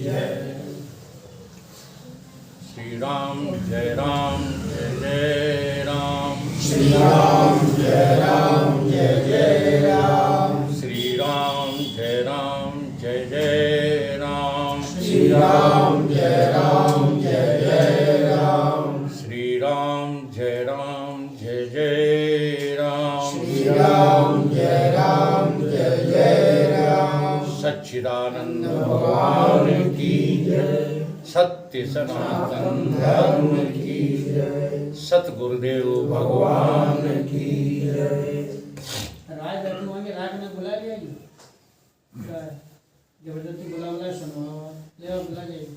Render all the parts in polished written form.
जय। श्री राम जय जय राम। श्री राम जय जय राम। श्री राम जय जय राम। श्री राम जय जय राम। श्री राम जय जय राम। श्री राम जय जय राम। सच्चिदानंद भगवान की जय। सत्य सनातन धर्म की जय। सतगुरुदेव भगवान की जय। राज बैठे होंगे, राज ने बुला लिया जी, जबरदस्ती बुला सुनो ले और बुला जाइए।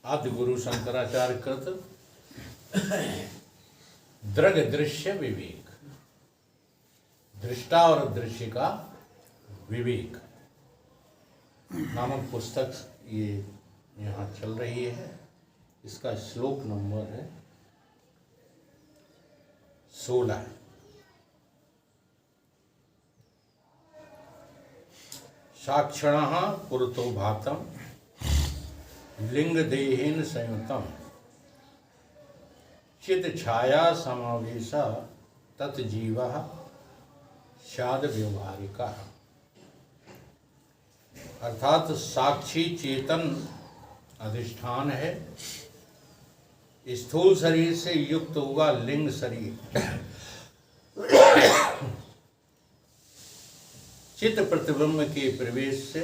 आदि गुरु शंकराचार्य कृत दृग दृश्य विवेक, दृष्टा और दृश्य का विवेक नामक पुस्तक ये यहाँ चल रही है। इसका श्लोक नंबर है 16। साक्षणः पुरतो भातं लिंग देहेन संयुतम चित छाया समावेश तत्जीवः स्याद व्यवहारिका। अर्थात साक्षी चेतन अधिष्ठान है, स्थूल शरीर से युक्त हुआ लिंग शरीर चित्त प्रतिबिंब के प्रवेश से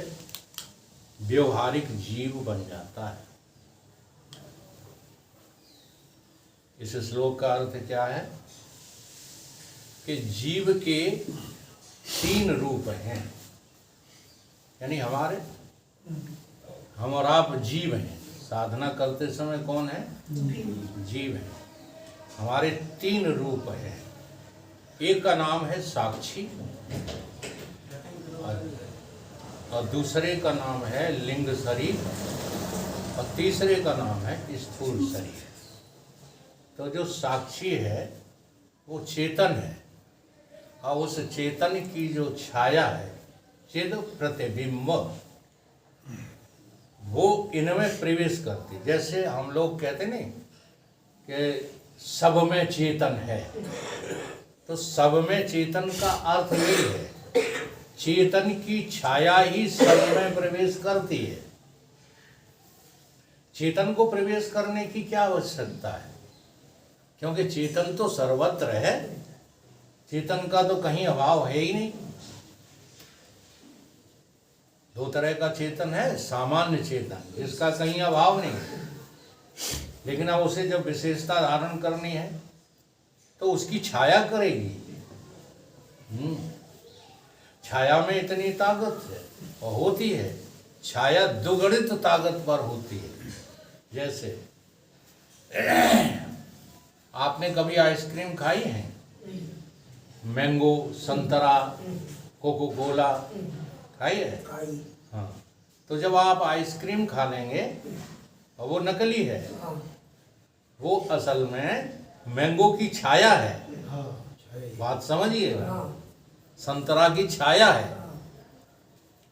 व्यवहारिक जीव बन जाता है। इस श्लोक का अर्थ क्या है कि जीव के 3 रूप हैं, यानी हमारे हम और आप जीव हैं। साधना करते समय कौन है? जीव है। हमारे 3 रूप हैं। एक का नाम है साक्षी और दूसरे का नाम है लिंग शरीर और तीसरे का नाम है स्थूल शरीर। तो जो साक्षी है वो चेतन है और उस चेतन की जो छाया है, चिद प्रतिबिंब, वो इनमें प्रवेश करती। जैसे हम लोग कहते नहीं कि सब में चेतन है, तो सब में चेतन का अर्थ यही है, चेतन की छाया ही सब में प्रवेश करती है। चेतन को प्रवेश करने की क्या आवश्यकता है? क्योंकि चेतन तो सर्वत्र है, चेतन का तो कहीं अभाव है ही नहीं। 2 तरह का चेतन है, सामान्य चेतन जिसका कहीं अभाव नहीं, लेकिन अब उसे जब विशेषता धारण करनी है तो उसकी छाया करेगी। छाया में इतनी ताकत है और होती है, छाया दुगणित ताकतवर होती है। जैसे आपने कभी आइसक्रीम खाई है? मैंगो, संतरा, कोको कोला खाई है? हाँ। तो जब आप आइसक्रीम खा लेंगे और वो नकली है, वो असल में मैंगो की छाया है। बात समझिए, संतरा की छाया है,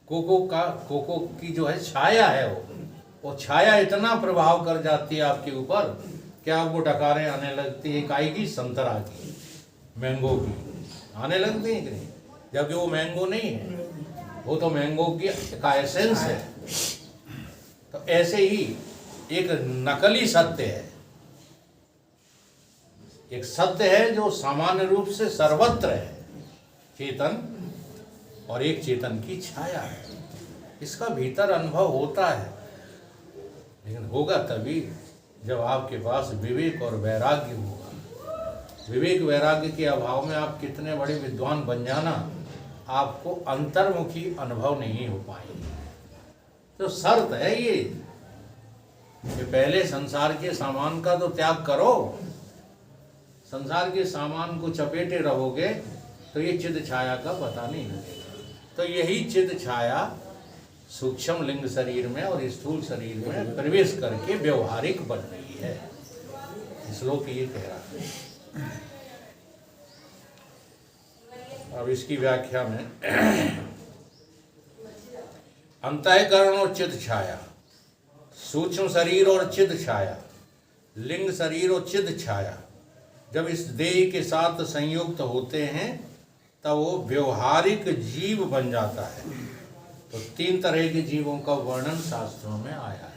कोको की जो है छाया है, वो छाया इतना प्रभाव कर जाती है आपके ऊपर कि आपको डकारें आने लगती है। काई की? संतरा की, मैंगो की आने लगती है कि नहीं? जबकि वो मैंगो नहीं है, वो तो मैंगो की का एसेंस है। तो ऐसे ही एक नकली सत्य है, एक सत्य है जो सामान्य रूप से सर्वत्र है, चेतन, और एक चेतन की छाया है। इसका भीतर अनुभव होता है, लेकिन होगा तभी जब आपके पास विवेक और वैराग्य होगा। विवेक वैराग्य के अभाव में आप कितने बड़े विद्वान बन जाना, आपको अंतर्मुखी अनुभव नहीं हो पाएंगे। तो शर्त है ये कि पहले संसार के सामान का तो त्याग करो। संसार के सामान को चपेटे रहोगे तो ये चिद छाया का पता नहीं लगेगा। तो यही चिद छाया सूक्ष्म लिंग शरीर में और स्थूल शरीर में प्रवेश करके व्यवहारिक बन रही है। श्लोक ये कह रहा है। अब इसकी व्याख्या में अंतःकरण और चिद छाया, सूक्ष्म शरीर और चिद छाया, लिंग शरीर और चिद छाया जब इस देह के साथ संयुक्त होते हैं तब वो व्यवहारिक जीव बन जाता है। तो 3 तरह के जीवों का वर्णन शास्त्रों में आया है।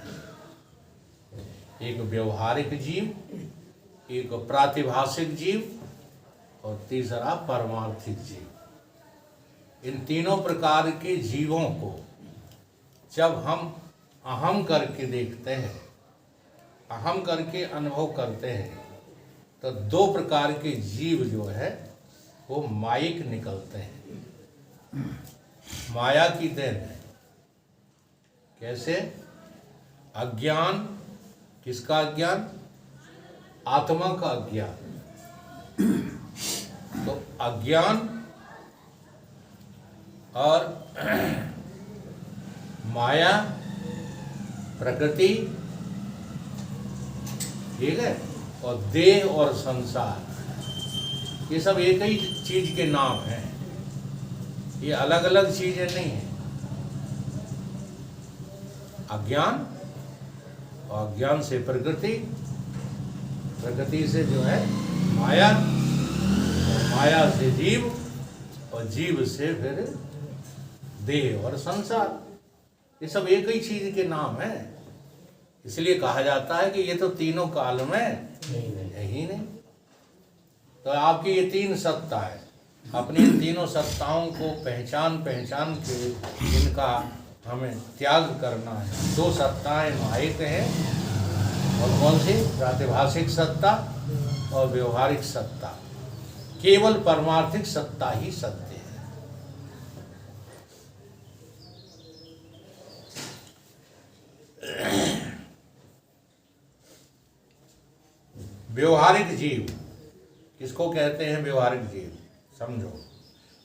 एक व्यवहारिक जीव, एक प्रातिभाषिक जीव और तीसरा परमार्थिक जीव। इन तीनों प्रकार के जीवों को जब हम अहम करके देखते हैं, अहम करके अनुभव करते हैं, तो 2 प्रकार के जीव जो है वो माइक निकलते हैं, माया की देन है। कैसे? अज्ञान, किसका अज्ञान? आत्मा का अज्ञान। तो अज्ञान और माया, प्रकृति, ठीक है, और देह और संसार, ये सब एक ही चीज के नाम हैं, ये अलग अलग चीजें नहीं हैं। अज्ञान और अज्ञान से प्रकृति, प्रकृति से जो है माया, और माया से जीव, और जीव से फिर देह और संसार, ये सब एक ही चीज के नाम है। इसलिए कहा जाता है कि ये तो तीनों काल में है ही नहीं। तो आपकी ये 3 सत्ता है, अपनी इन तीनों सत्ताओं को पहचान के इनका हमें त्याग करना है। 2 सत्ताएं माहिक हैं, और कौन सी? प्रातिभाषिक सत्ता और व्यवहारिक सत्ता। केवल परमार्थिक सत्ता ही सत्य है। व्यवहारिक जीव किसको कहते हैं? व्यवहारिक जीव समझो,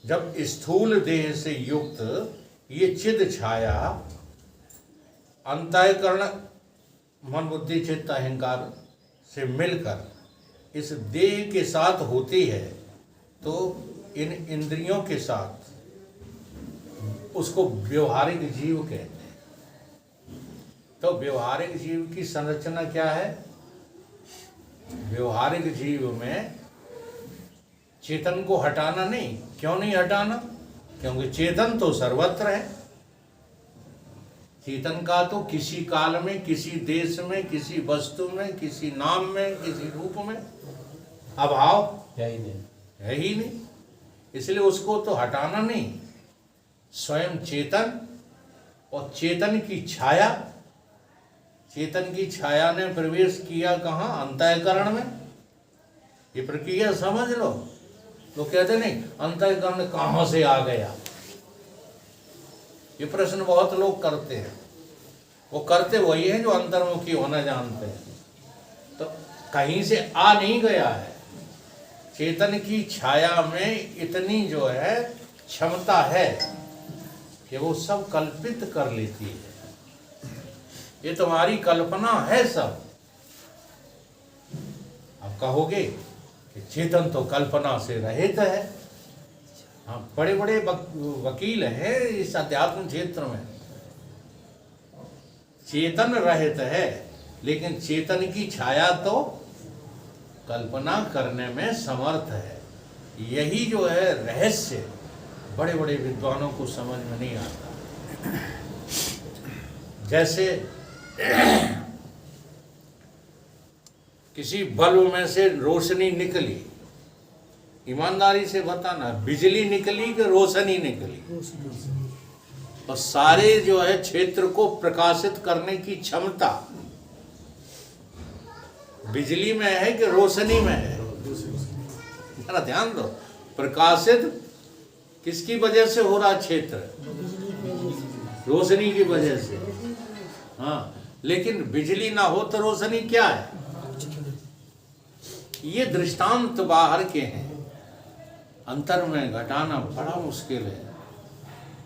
जब स्थूल देह से युक्त ये चिद छाया अंतःकरण मन बुद्धि चित्त अहंकार से मिलकर इस देह के साथ होती है, तो इन इंद्रियों के साथ उसको व्यवहारिक जीव कहते हैं। तो व्यवहारिक जीव की संरचना क्या है? व्यवहारिक जीव में चेतन को हटाना नहीं। क्यों नहीं हटाना? क्योंकि चेतन तो सर्वत्र है। चेतन का तो किसी काल में, किसी देश में, किसी वस्तु में, किसी नाम में, किसी रूप में अभाव है ही नहीं। इसलिए उसको तो हटाना नहीं। स्वयं चेतन और चेतन की छाया, चेतन की छाया ने प्रवेश किया कहाँ? अंतःकरण में। ये प्रक्रिया समझ लो। तो कहते नहीं अंतःकरण कहाँ से आ गया, ये प्रश्न बहुत लोग करते हैं। वो करते वही है जो अंतर्मुखी होना जानते हैं। तो कहीं से आ नहीं गया है। चेतन की छाया में इतनी जो है क्षमता है कि वो सब कल्पित कर लेती है। ये तुम्हारी कल्पना है सब। अब कहोगे कि चेतन तो कल्पना से रहित है। हाँ, बड़े बड़े वकील हैं इस अध्यात्म क्षेत्र में। चेतन रहित है, लेकिन चेतन की छाया तो कल्पना करने में समर्थ है। यही जो है रहस्य बड़े बड़े विद्वानों को समझ में नहीं आता। जैसे किसी बल्ब में से रोशनी निकली, ईमानदारी से बताना, बिजली निकली कि रोशनी निकली? और सारे जो है क्षेत्र को प्रकाशित करने की क्षमता बिजली में है कि रोशनी में है? जरा ध्यान दो। प्रकाशित किसकी वजह से हो रहा क्षेत्र? रोशनी की वजह से। हाँ, लेकिन बिजली ना हो तो रोशनी क्या है? ये दृष्टांत बाहर के हैं, अंतर में घटाना बड़ा मुश्किल है।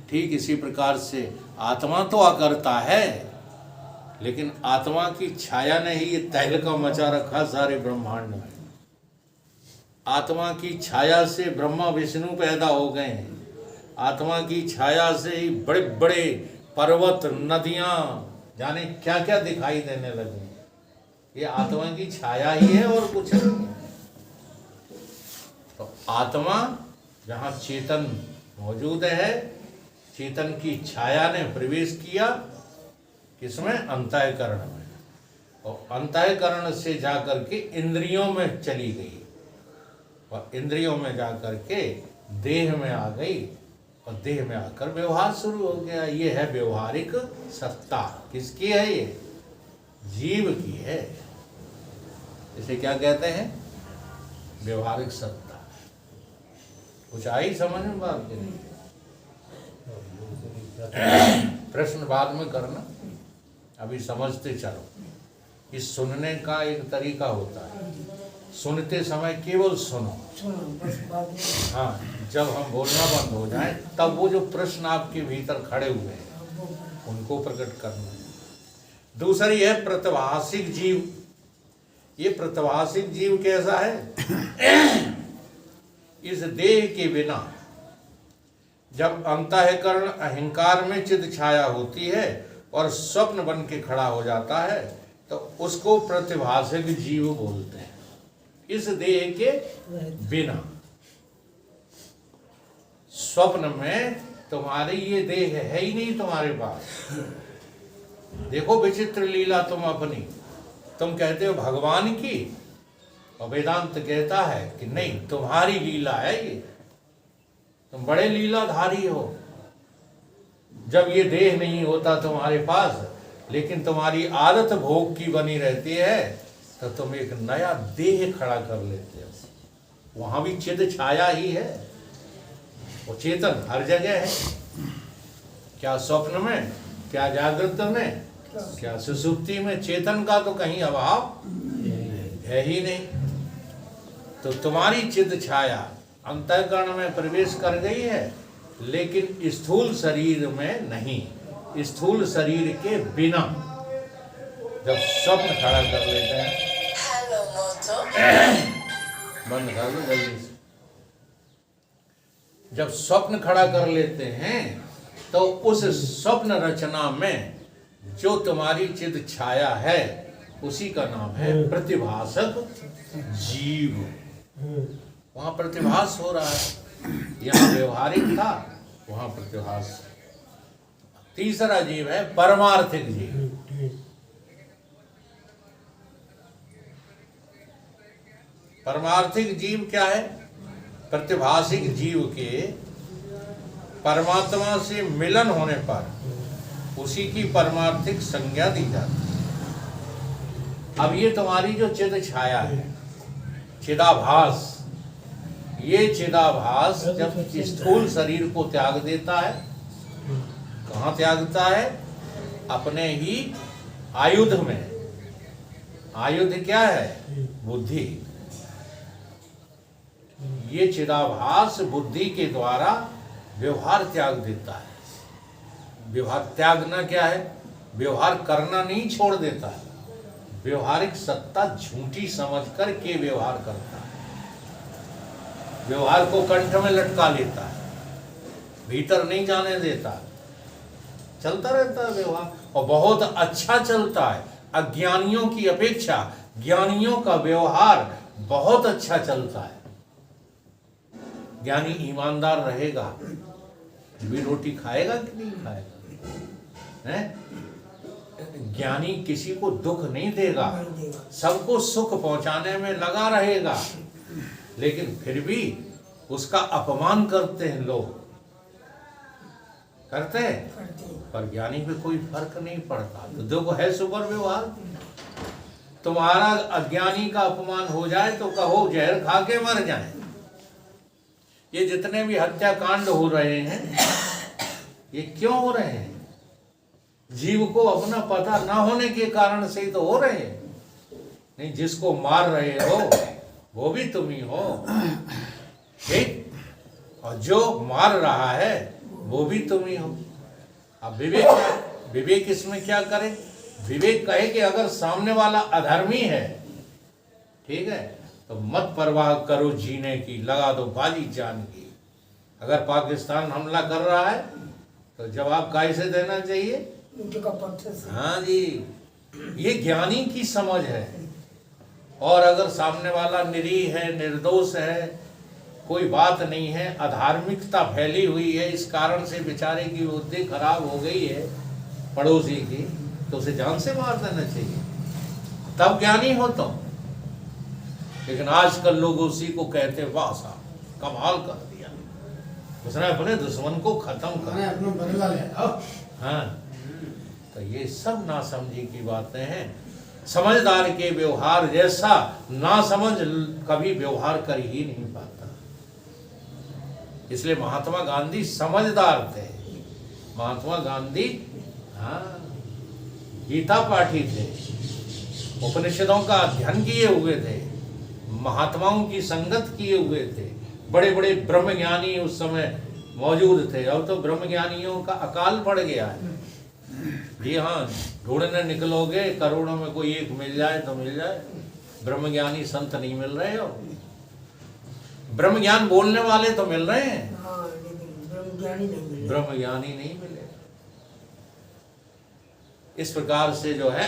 ठीक इसी प्रकार से आत्मा तो आकर्ता है, लेकिन आत्मा की छाया ने ही ये तहलका मचा रखा सारे ब्रह्मांड में। आत्मा की छाया से ब्रह्मा विष्णु पैदा हो गए हैं। आत्मा की छाया से ही बड़े बड़े पर्वत, नदियां, जाने क्या क्या दिखाई देने लगे। ये आत्मा की छाया ही है और कुछ नहीं है। तो आत्मा जहाँ चेतन मौजूद है, चेतन की छाया ने प्रवेश किया किसमें? अंतःकरण में, और अंतःकरण से जाकर के इंद्रियों में चली गई, और इंद्रियों में जाकर के देह में आ गई, और देह में आकर व्यवहार शुरू हो गया। ये है व्यवहारिक सत्ता। किसकी है ये? जीव की है। इसे क्या कहते हैं? व्यवहारिक सत्ता। कुछ आई समझ में बात के नहीं? प्रश्न बाद में करना, अभी समझते चलो। इस सुनने का एक तरीका होता है, सुनते समय केवल सुनो। हाँ, जब हम बोलना बंद हो जाए तब वो जो प्रश्न आपके भीतर खड़े हुए हैं उनको प्रकट करना है। दूसरी है प्रतिभाषिक जीव। ये प्रतिभाषिक जीव कैसा है? इस देह के बिना जब अंतःकरण अहंकार में चिद छाया होती है और स्वप्न बन के खड़ा हो जाता है तो उसको प्रतिभाषिक जीव बोलते हैं। इस देह के बिना स्वप्न में तुम्हारी ये देह है ही नहीं तुम्हारे पास। देखो विचित्र लीला तुम अपनी, तुम कहते हो भगवान की, और वेदांत कहता है कि नहीं तुम्हारी लीला है ये, तुम बड़े लीलाधारी हो। जब ये देह नहीं होता तुम्हारे पास, लेकिन तुम्हारी आदत भोग की बनी रहती है, तो तुम एक नया देह खड़ा कर लेते हो। वहां भी चिद छाया ही है, वो चेतन हर जगह है। क्या स्वप्न में, क्या जागृत में, क्या सुसुप्ति में, चेतन का तो कहीं अभाव है ही नहीं। तो तुम्हारी चिद छाया अंतःकरण में प्रवेश कर गई है, लेकिन स्थूल शरीर में नहीं। स्थूल शरीर के बिना जब स्वप्न खड़ा कर लेते हैं, बंद कर लो जल्दी से। जब स्वप्न खड़ा कर लेते हैं तो उस स्वप्न रचना में जो तुम्हारी चिद छाया है उसी का नाम है प्रतिभासक जीव। वहां प्रतिभास हो रहा है, यहाँ व्यवहारिक था, वहां प्रतिभास। तीसरा जीव है परमार्थिक जीव। परमार्थिक जीव क्या है? प्रतिभासिक जीव के परमात्मा से मिलन होने पर उसी की परमार्थिक संज्ञा दी जाती है। अब ये तुम्हारी जो चिद छाया है, चिदाभास, ये चिदाभास जब स्थूल शरीर को त्याग देता है, कहाँ त्यागता है? अपने ही आयुध में। आयुध क्या है? बुद्धि। ये चिदाभास बुद्धि के द्वारा व्यवहार त्याग देता है। व्यवहार त्यागना क्या है? व्यवहार करना नहीं छोड़ देता है। व्यवहारिक सत्ता झूठी समझ कर के व्यवहार करता है। व्यवहार को कंठ में लटका लेता है, भीतर नहीं जाने देता, चलता रहता है व्यवहार, और बहुत अच्छा चलता है। अज्ञानियों की अपेक्षा ज्ञानियों का व्यवहार बहुत अच्छा चलता है। ज्ञानी ईमानदार रहेगा भी रोटी खाएगा कि नहीं खाएगा, हैं? ज्ञानी किसी को दुख नहीं देगा, सबको सुख पहुंचाने में लगा रहेगा, लेकिन फिर भी उसका अपमान करते हैं लोग, करते हैं, पर ज्ञानी पे कोई फर्क नहीं पड़ता। तो देखो है सुपर व्यवहार। तुम्हारा अज्ञानी का अपमान हो जाए तो कहो जहर खा के मर जाए। ये जितने भी हत्याकांड हो रहे हैं, ये क्यों हो रहे हैं? जीव को अपना पता ना होने के कारण से ही तो हो रहे हैं। नहीं, जिसको मार रहे हो वो भी तुम ही हो, ठीक, और जो मार रहा है वो भी तुम ही हो। अब विवेक इसमें क्या करे? विवेक कहे कि अगर सामने वाला अधर्मी है, ठीक है, तो मत परवाह करो जीने की, लगा दो बाजी जान की। अगर पाकिस्तान हमला कर रहा है तो जवाब काय से देना चाहिए? ईंट का पत्थर से। हाँ जी, ये ज्ञानी की समझ है। और अगर सामने वाला निरीह है, निर्दोष है, कोई बात नहीं है, अधार्मिकता फैली हुई है, इस कारण से बेचारे की बुद्धि खराब हो गई है पड़ोसी की, तो उसे जान से मार देना चाहिए, तब ज्ञानी हो तुम। लेकिन आजकल लोग उसी को कहते वाह साहब कमाल कर दिया, उसने अपने दुश्मन को खत्म कर दिया। अपना बदला ले। हाँ, तो ये सब नासमझी की बातें हैं। समझदार के व्यवहार जैसा नासमझ कभी व्यवहार कर ही नहीं पाता। इसलिए महात्मा गांधी समझदार थे। महात्मा गांधी हाँ गीता पाठी थे, उपनिषदों का अध्ययन किए हुए थे, महात्माओं की संगत किए हुए थे, बड़े बड़े ब्रह्मज्ञानी उस समय मौजूद थे। अब तो ब्रह्मज्ञानियों का अकाल पड़ गया है। जी हाँ, ढूंढने निकलोगे करोड़ों में कोई एक मिल जाए तो मिल जाए, ब्रह्मज्ञानी संत नहीं मिल रहे हो। ब्रह्मज्ञान बोलने वाले तो मिल रहे हैं, हाँ, लेकिन ब्रह्मज्ञानी नहीं मिले। ब्रह्मज्ञानी नहीं मिले। इस प्रकार से जो है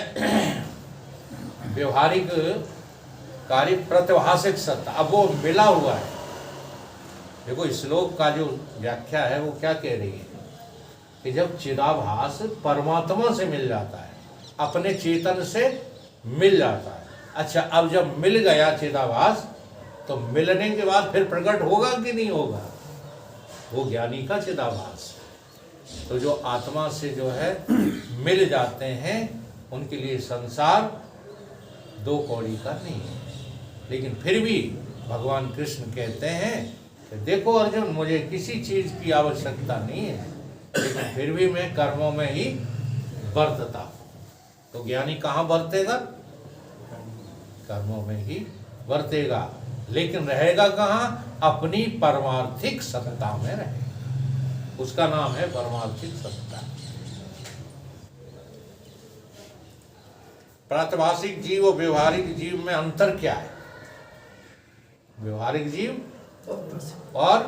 व्यवहारिक कार्य प्रतिभाषिक सत्ता, अब वो मिला हुआ है। देखो श्लोक का जो व्याख्या है वो क्या कह रही है कि जब चिदाभास परमात्मा से मिल जाता है, अपने चेतन से मिल जाता है। अच्छा, अब जब मिल गया चिदाभास तो मिलने के बाद फिर प्रकट होगा कि नहीं होगा? वो ज्ञानी का चिदाभास। तो जो आत्मा से जो है मिल जाते हैं उनके लिए संसार दो कौड़ी का नहीं है। लेकिन फिर भी भगवान कृष्ण कहते हैं कि देखो अर्जुन, मुझे किसी चीज की आवश्यकता नहीं है, लेकिन फिर भी मैं कर्मों में ही बरतता हूं। तो ज्ञानी कहाँ बरतेगा? कर्मों में ही बरतेगा, लेकिन रहेगा कहाँ? अपनी परमार्थिक सत्ता में रहेगा। उसका नाम है परमार्थिक सत्ता। प्रातिभाषिक जीव और व्यवहारिक जीव में अंतर क्या है? व्यवहारिक जीव और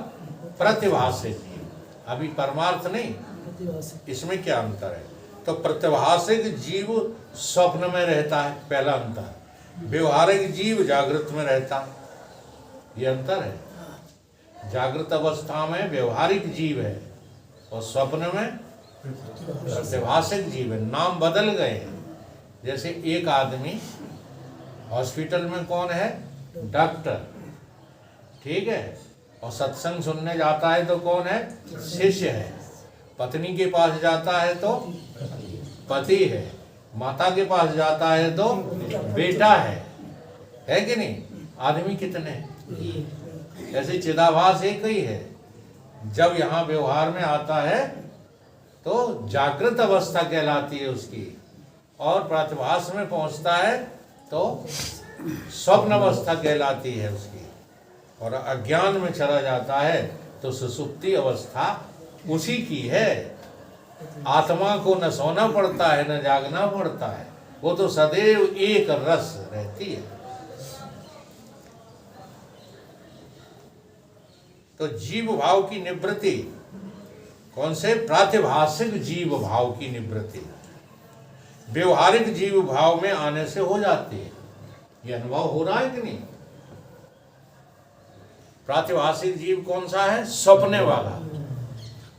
प्रतिभाषिक जीव, अभी परमार्थ नहीं, इसमें क्या अंतर है? तो प्रतिभाषिक जीव स्वप्न में रहता है, पहला अंतर। व्यवहारिक जीव जागृत में रहता है, ये अंतर है। जागृत अवस्था में व्यवहारिक जीव है और स्वप्न में प्रतिभाषिक जीव है। नाम बदल गए हैं। जैसे एक आदमी हॉस्पिटल में कौन है? डॉक्टर, ठीक है, और सत्संग सुनने जाता है तो कौन है? शिष्य है। पत्नी के पास जाता है तो पति है, माता के पास जाता है तो बेटा है कि नहीं? आदमी कितने हैं? ऐसे चिदाभास एक ही है। जब यहाँ व्यवहार में आता है तो जागृत अवस्था कहलाती है उसकी, और प्रतिभास में पहुंचता है तो स्वप्न अवस्था कहलाती है उसकी, और अज्ञान में चला जाता है तो सुसुप्ति अवस्था उसी की है। आत्मा को न सोना पड़ता है न जागना पड़ता है, वो तो सदैव एक रस रहती है। तो जीव भाव की निवृत्ति कौन से? प्रातिभाषिक जीव भाव की निवृत्ति व्यवहारिक जीव भाव में आने से हो जाती है। ये अनुभव हो रहा है कि नहीं? प्रातिभाषिक जीव कौन सा है? स्वप्ने वाला।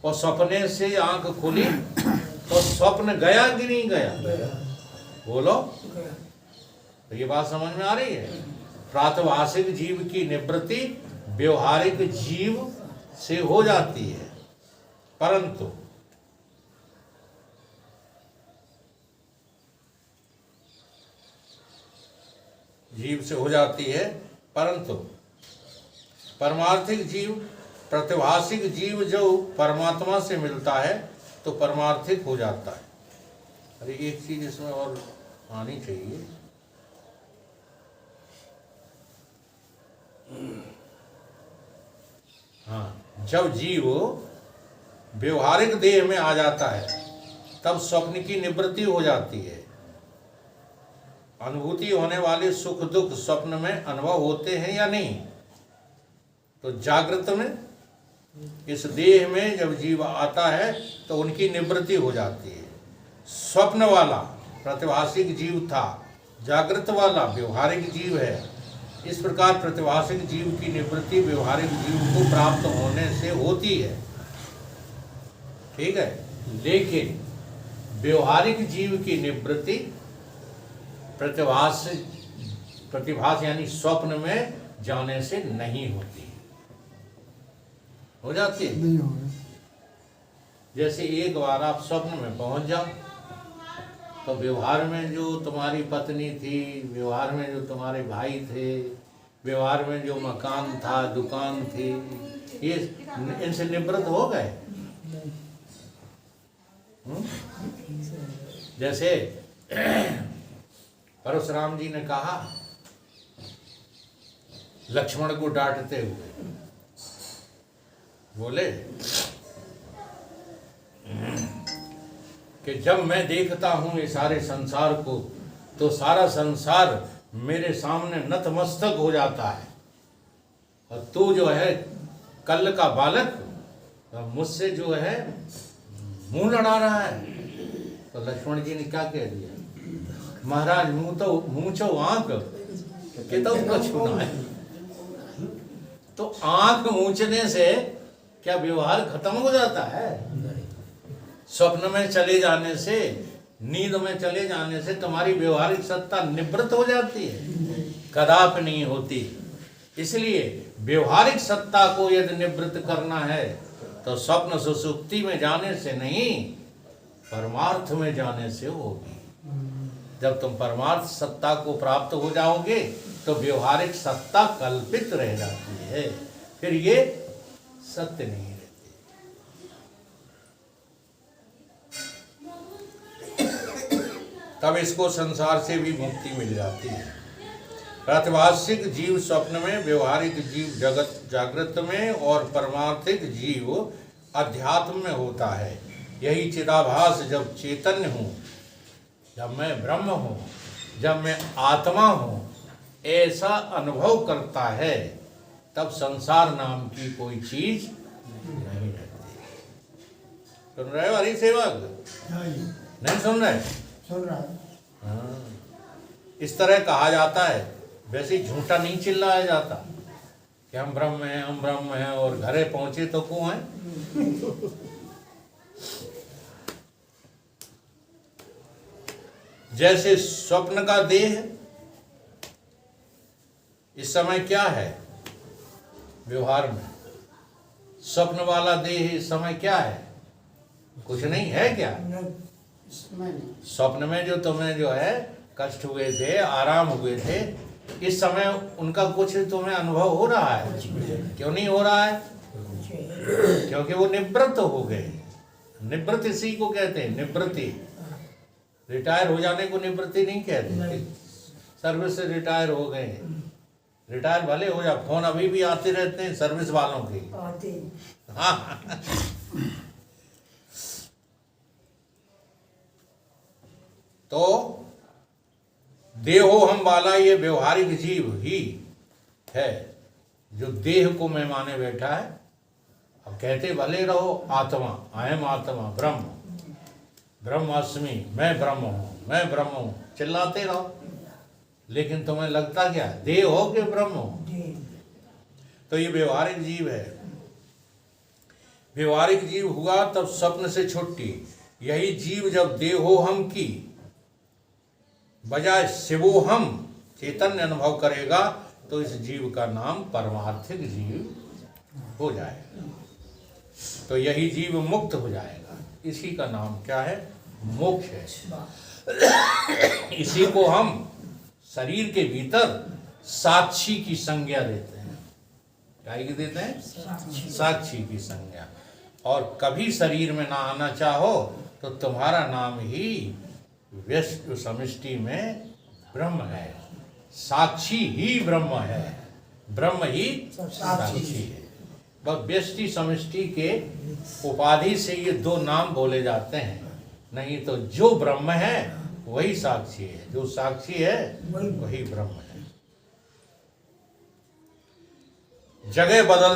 और सपने से आंख खुली तो स्वप्न गया कि नहीं गया? बोलो, तो ये बात समझ में आ रही है? प्रातिभाषिक जीव की निवृत्ति व्यवहारिक जीव से हो जाती है, परंतु जीव से हो जाती है, परंतु परमार्थिक जीव, प्रतिभाषिक जीव जो परमात्मा से मिलता है तो परमार्थिक हो जाता है। अरे एक चीज इसमें और आनी चाहिए, हाँ, जब जीव व्यवहारिक देह में आ जाता है तब स्वप्न की निवृत्ति हो जाती है। अनुभूति होने वाले सुख दुख स्वप्न में अनुभव होते हैं या नहीं? तो जागृत में इस देह में जब जीव आता है तो उनकी निवृत्ति हो जाती है। स्वप्न वाला प्रतिभाषिक जीव था, जागृत वाला व्यवहारिक जीव है। इस प्रकार प्रतिभाषिक जीव की निवृत्ति व्यवहारिक जीव को प्राप्त होने से होती है, ठीक है। लेकिन व्यवहारिक जीव की निवृत्ति प्रतिभास यानी स्वप्न में जाने से नहीं होती, हो जाती है। नहीं होगा। जैसे एक बार आप स्वप्न में पहुंच जाओ तो व्यवहार में जो तुम्हारी पत्नी थी, व्यवहार में जो तुम्हारे भाई थे, व्यवहार में जो मकान था, दुकान थी, ये इनसे निवृत्त हो गए। जैसे परशुराम जी ने कहा लक्ष्मण को डांटते हुए, बोले कि जब मैं देखता हूं ये सारे संसार को तो सारा संसार मेरे सामने नतमस्तक हो जाता है, और तू जो है कल का बालक मुझसे जो है मुंह लड़ा रहा है। तो लक्ष्मण जी ने क्या कह दिया, महाराज मुंह चो आंख के तो छूना है। तो आंख मूंचने से क्या व्यवहार खत्म हो जाता है? स्वप्न में चले जाने से, नींद में चले जाने से तुम्हारी व्यवहारिक सत्ता निवृत्त हो जाती है, कदापि नहीं होती। इसलिए व्यवहारिक सत्ता को यदि निवृत्त करना है तो स्वप्न सुषुप्ति में जाने से नहीं, परमार्थ में जाने से होगी। जब तुम परमार्थ सत्ता को प्राप्त हो जाओगे तो व्यवहारिक सत्ता कल्पित रह जाती है, फिर ये सत्य नहीं रहती। तब इसको संसार से भी मुक्ति मिल जाती है। प्रातिभाषिक जीव स्वप्न में, व्यवहारिक जीव जगत जागृत में, और परमार्थिक जीव अध्यात्म में होता है। यही चिदाभास जब चैतन्य हूँ, जब मैं ब्रह्म हूँ, जब मैं आत्मा हूँ, ऐसा अनुभव करता है, तब संसार नाम की कोई चीज नहीं रहती। सुन रहे हो हरि सेवक? नहीं सुन रहे? सुन रहा है। हाँ। इस तरह कहा जाता है, वैसे झूठा नहीं चिल्लाया जाता कि हम ब्रह्म हैं, हम ब्रह्म हैं, और घरे पहुंचे तो क्यों हैं? जैसे स्वप्न का देह इस समय क्या है व्यवहार में, स्वप्न वाला देह इस समय क्या है? कुछ नहीं है क्या? स्वप्न में जो तुम्हें जो है कष्ट हुए थे, आराम हुए थे, इस समय उनका कुछ तुम्हें अनुभव हो रहा है? क्यों नहीं हो रहा है? क्योंकि वो निवृत्त हो गए। निवृत्त इसी को कहते हैं, निवृत्ति। रिटायर हो जाने को निवृत्ति नहीं कहते। सर्विस से रिटायर हो गए, रिटायर भले हो जा, फोन अभी भी आते रहते हैं सर्विस वालों के। हाँ। तो देहो हम वाला ये व्यवहारिक जीव ही है जो देह को मैं माने बैठा है। अब कहते भले रहो आत्मा, अहम आत्मा, ब्रह्म, ब्रह्मास्मि, मैं ब्रह्म हूँ, मैं ब्रह्म हूँ, चिल्लाते रहो, लेकिन तुम्हें लगता क्या देह हो कि ब्रह्म हो? तो ये व्यवहारिक जीव है। व्यवहारिक जीव हुआ तब स्वप्न से छुट्टी। यही जीव जब देहो हम की बजाय शिवो हम चैतन्य अनुभव करेगा तो इस जीव का नाम परमार्थिक जीव हो जाएगा। तो यही जीव मुक्त हो जाएगा। इसी का नाम क्या है? मोक्ष है। इसी को हम शरीर के भीतर साक्षी की संज्ञा देते हैं। क्या देते हैं? साक्षी की संज्ञा। और कभी शरीर में ना आना चाहो तो तुम्हारा नाम ही व्यष्टि समष्टि में ब्रह्म है। साक्षी ही ब्रह्म है, ब्रह्म ही साक्षी है। बस व्यष्टि समष्टि के उपाधि से ये दो नाम बोले जाते हैं, नहीं तो जो ब्रह्म है वही साक्षी है, जो साक्षी है वही ब्रह्म है। जगह बदल